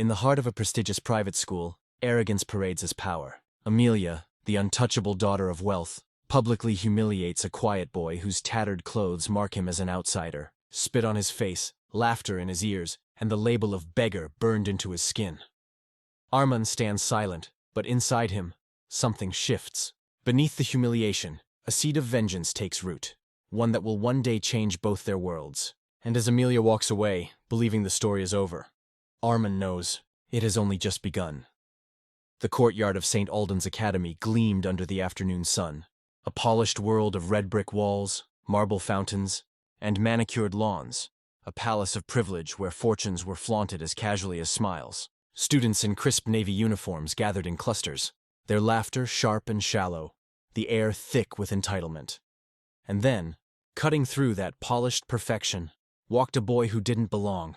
In the heart of a prestigious private school, arrogance parades as power. Amelia, the untouchable daughter of wealth, publicly humiliates a quiet boy whose tattered clothes mark him as an outsider. Spit on his face, laughter in his ears, and the label of beggar burned into his skin. Arman stands silent, but inside him, something shifts. Beneath the humiliation, a seed of vengeance takes root, one that will one day change both their worlds. And as Amelia walks away, believing the story is over, Arman knows it has only just begun. The courtyard of St. Alden's Academy gleamed under the afternoon sun, a polished world of red brick walls, marble fountains, and manicured lawns, a palace of privilege where fortunes were flaunted as casually as smiles. Students in crisp navy uniforms gathered in clusters, their laughter sharp and shallow, the air thick with entitlement. And then, cutting through that polished perfection, walked a boy who didn't belong.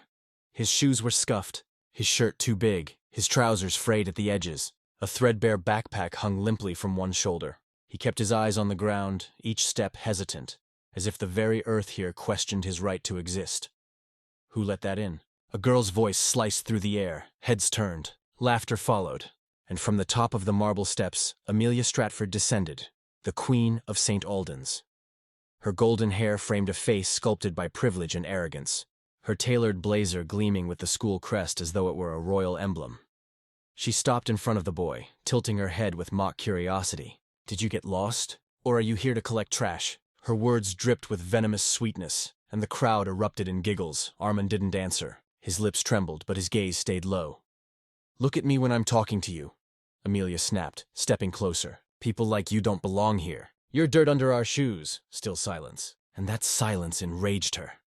His shoes were scuffed, his shirt too big, his trousers frayed at the edges. A threadbare backpack hung limply from one shoulder. He kept his eyes on the ground, each step hesitant, as if the very earth here questioned his right to exist. Who let that in? A girl's voice sliced through the air, heads turned, laughter followed, and from the top of the marble steps, Amelia Stratford descended, the Queen of St. Alden's. Her golden hair framed a face sculpted by privilege and arrogance, her tailored blazer gleaming with the school crest as though it were a royal emblem. She stopped in front of the boy, tilting her head with mock curiosity. "Did you get lost? Or are you here to collect trash?" Her words dripped with venomous sweetness, and the crowd erupted in giggles. Arman didn't answer. His lips trembled, but his gaze stayed low. "Look at me when I'm talking to you," Amelia snapped, stepping closer. "People like you don't belong here. You're dirt under our shoes." Still silence. And that silence enraged her.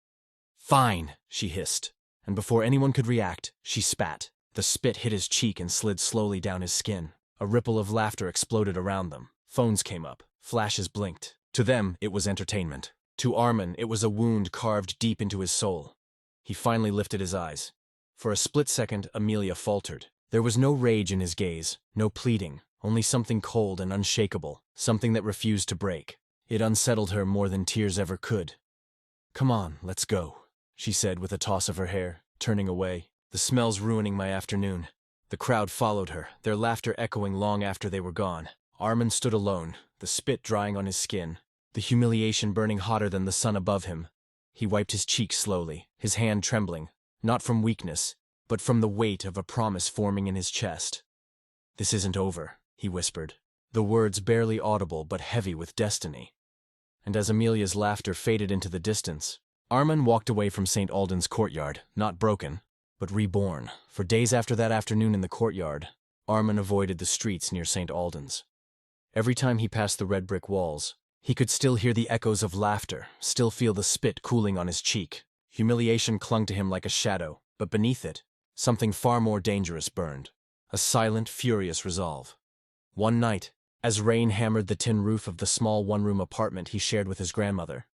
"Fine," she hissed, and before anyone could react, she spat. The spit hit his cheek and slid slowly down his skin. A ripple of laughter exploded around them. Phones came up. Flashes blinked. To them, it was entertainment. To Arman, it was a wound carved deep into his soul. He finally lifted his eyes. For a split second, Amelia faltered. There was no rage in his gaze, no pleading, only something cold and unshakable, something that refused to break. It unsettled her more than tears ever could. "Come on, let's go," she said with a toss of her hair, turning away. "The smell's ruining my afternoon." The crowd followed her, their laughter echoing long after they were gone. Arman stood alone, the spit drying on his skin, the humiliation burning hotter than the sun above him. He wiped his cheek slowly, his hand trembling, not from weakness, but from the weight of a promise forming in his chest. "This isn't over," he whispered, the words barely audible but heavy with destiny. And as Amelia's laughter faded into the distance, Arman walked away from St. Alden's courtyard, not broken, but reborn. For days after that afternoon in the courtyard, Arman avoided the streets near St. Alden's. Every time he passed the red brick walls, he could still hear the echoes of laughter, still feel the spit cooling on his cheek. Humiliation clung to him like a shadow, but beneath it, something far more dangerous burned. A silent, furious resolve. One night, as rain hammered the tin roof of the small one-room apartment he shared with his grandmother,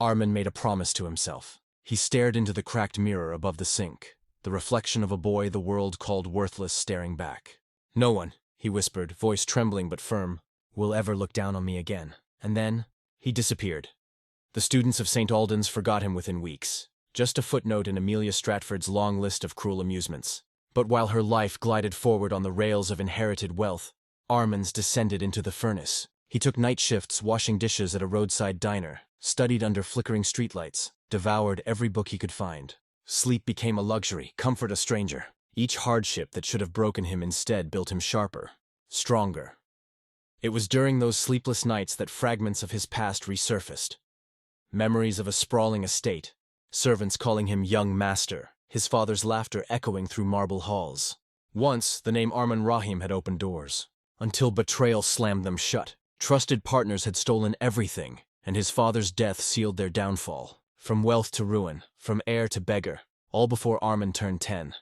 Arman made a promise to himself. He stared into the cracked mirror above the sink, the reflection of a boy the world called worthless staring back. "No one," he whispered, voice trembling but firm, "will ever look down on me again." And then, he disappeared. The students of St. Alden's forgot him within weeks, just a footnote in Amelia Stratford's long list of cruel amusements. But while her life glided forward on the rails of inherited wealth, Arman's descended into the furnace. He took night shifts washing dishes at a roadside diner, studied under flickering streetlights, devoured every book he could find. Sleep became a luxury, comfort a stranger. Each hardship that should have broken him instead built him sharper, stronger. It was during those sleepless nights that fragments of his past resurfaced. Memories of a sprawling estate, servants calling him young master, his father's laughter echoing through marble halls. Once, the name Arman Rahim had opened doors, until betrayal slammed them shut. Trusted partners had stolen everything, and his father's death sealed their downfall. From wealth to ruin, from heir to beggar, all before Arman turned 10.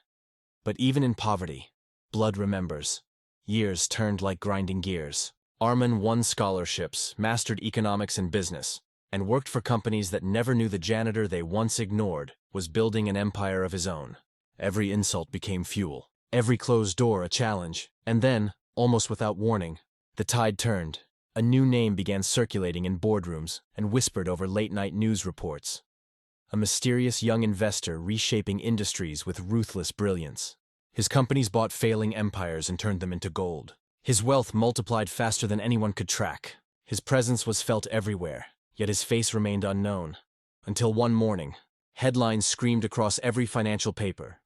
But even in poverty, blood remembers. Years turned like grinding gears. Arman won scholarships, mastered economics and business, and worked for companies that never knew the janitor they once ignored was building an empire of his own. Every insult became fuel, every closed door a challenge, and then, almost without warning, the tide turned. A new name began circulating in boardrooms and whispered over late-night news reports. A mysterious young investor reshaping industries with ruthless brilliance. His companies bought failing empires and turned them into gold. His wealth multiplied faster than anyone could track. His presence was felt everywhere, yet his face remained unknown. Until one morning, headlines screamed across every financial paper.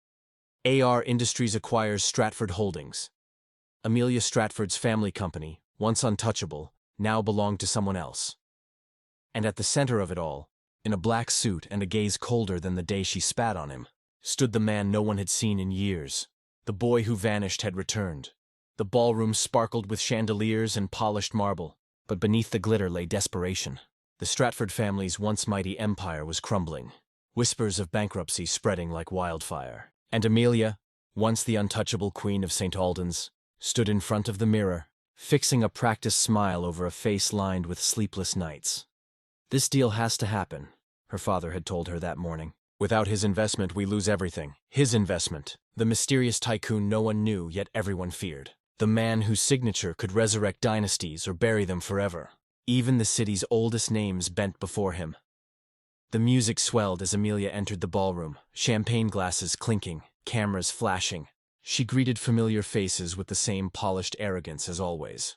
AR Industries acquires Stratford Holdings. Amelia Stratford's family company, once untouchable, now belonged to someone else. And at the center of it all, in a black suit and a gaze colder than the day she spat on him, stood the man no one had seen in years. The boy who vanished had returned. The ballroom sparkled with chandeliers and polished marble, but beneath the glitter lay desperation. The Stratford family's once mighty empire was crumbling, whispers of bankruptcy spreading like wildfire. And Amelia, once the untouchable queen of St. Albans, stood in front of the mirror, fixing a practiced smile over a face lined with sleepless nights. "This deal has to happen," her father had told her that morning. "Without his investment, we lose everything." His investment, the mysterious tycoon no one knew yet everyone feared. The man whose signature could resurrect dynasties or bury them forever. Even the city's oldest names bent before him. The music swelled as Amelia entered the ballroom, champagne glasses clinking, cameras flashing. She greeted familiar faces with the same polished arrogance as always.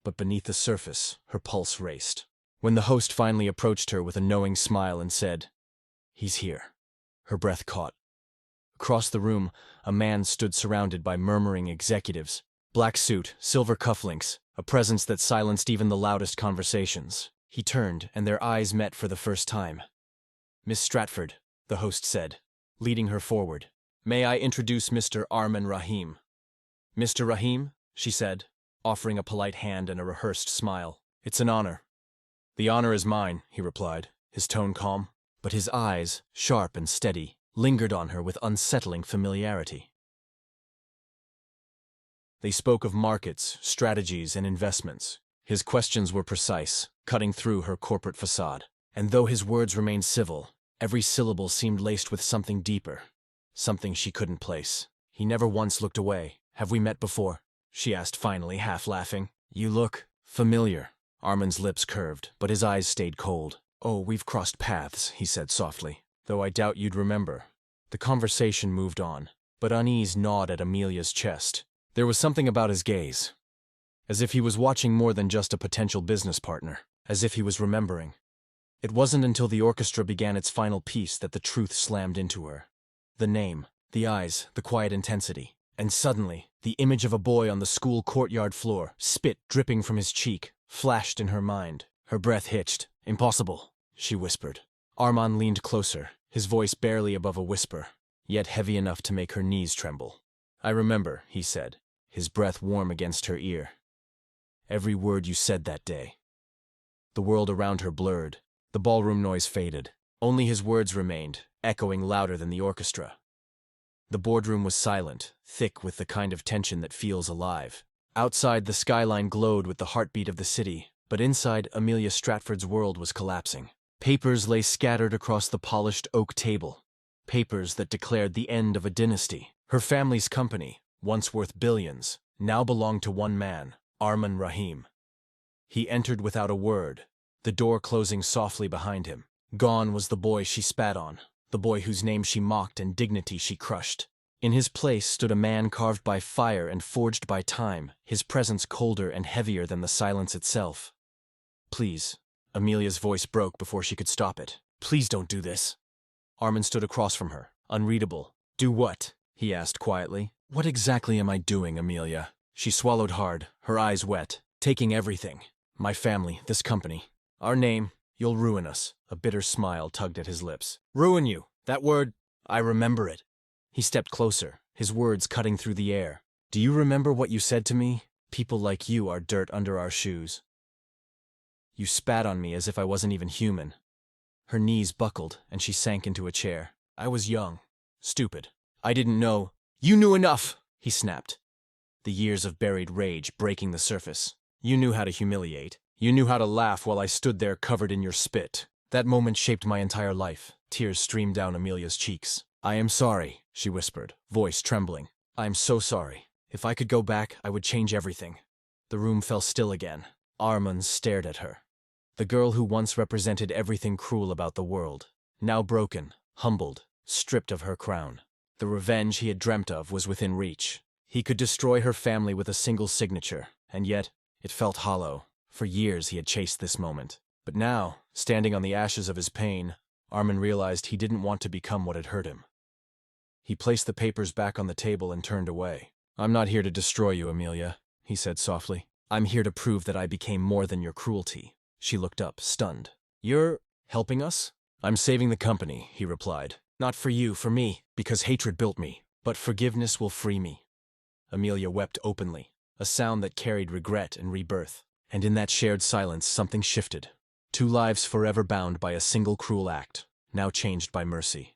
But beneath the surface, her pulse raced. When the host finally approached her with a knowing smile and said, "He's here," her breath caught. Across the room, a man stood surrounded by murmuring executives. Black suit, silver cufflinks, a presence that silenced even the loudest conversations. He turned, and their eyes met for the first time. "Miss Stratford," the host said, leading her forward. "May I introduce Mr. Arman Rahim?" "Mr. Rahim," she said, offering a polite hand and a rehearsed smile. "It's an honor." "The honor is mine," he replied, his tone calm. But his eyes, sharp and steady, lingered on her with unsettling familiarity. They spoke of markets, strategies, and investments. His questions were precise, cutting through her corporate facade. And though his words remained civil, every syllable seemed laced with something deeper, something she couldn't place. He never once looked away. "Have we met before?" she asked finally, half laughing. "You look familiar." Arman's lips curved, but his eyes stayed cold. "Oh, we've crossed paths," he said softly, "though I doubt you'd remember." The conversation moved on, but unease gnawed at Amelia's chest. There was something about his gaze, as if he was watching more than just a potential business partner, as if he was remembering. It wasn't until the orchestra began its final piece that the truth slammed into her. The name, the eyes, the quiet intensity. And suddenly, the image of a boy on the school courtyard floor, spit dripping from his cheek, flashed in her mind. Her breath hitched. "Impossible," she whispered. Arman leaned closer, his voice barely above a whisper, yet heavy enough to make her knees tremble. "I remember," he said, his breath warm against her ear. "Every word you said that day." The world around her blurred. The ballroom noise faded. Only his words remained, echoing louder than the orchestra. The boardroom was silent, thick with the kind of tension that feels alive. Outside, the skyline glowed with the heartbeat of the city, but inside, Amelia Stratford's world was collapsing. Papers lay scattered across the polished oak table. Papers that declared the end of a dynasty. Her family's company, once worth billions, now belonged to one man, Arman Rahim. He entered without a word, the door closing softly behind him. Gone was the boy she spat on, the boy whose name she mocked and dignity she crushed. In his place stood a man carved by fire and forged by time, his presence colder and heavier than the silence itself. "Please," Amelia's voice broke before she could stop it. "Please don't do this." Arman stood across from her, unreadable. "Do what?" he asked quietly. "What exactly am I doing, Amelia?" She swallowed hard, her eyes wet. "Taking everything. My family, this company. Our name. You'll ruin us." A bitter smile tugged at his lips. "Ruin you. That word, I remember it." He stepped closer, his words cutting through the air. "Do you remember what you said to me? People like you are dirt under our shoes. You spat on me as if I wasn't even human." Her knees buckled, and she sank into a chair. "I was young. Stupid. I didn't know." "You knew enough!" he snapped, the years of buried rage breaking the surface. "You knew how to humiliate. You knew how to laugh while I stood there covered in your spit. That moment shaped my entire life." Tears streamed down Amelia's cheeks. "I am sorry," she whispered, voice trembling. "I am so sorry. If I could go back, I would change everything." The room fell still again. Arman stared at her. The girl who once represented everything cruel about the world, now broken, humbled, stripped of her crown. The revenge he had dreamt of was within reach. He could destroy her family with a single signature, and yet it felt hollow. For years he had chased this moment. But now, standing on the ashes of his pain, Arman realized he didn't want to become what had hurt him. He placed the papers back on the table and turned away. "I'm not here to destroy you, Amelia," he said softly. "I'm here to prove that I became more than your cruelty." She looked up, stunned. "You're helping us?" "I'm saving the company," he replied. "Not for you, for me, because hatred built me. But forgiveness will free me." Amelia wept openly, a sound that carried regret and rebirth. And in that shared silence something shifted. Two lives forever bound by a single cruel act, now changed by mercy.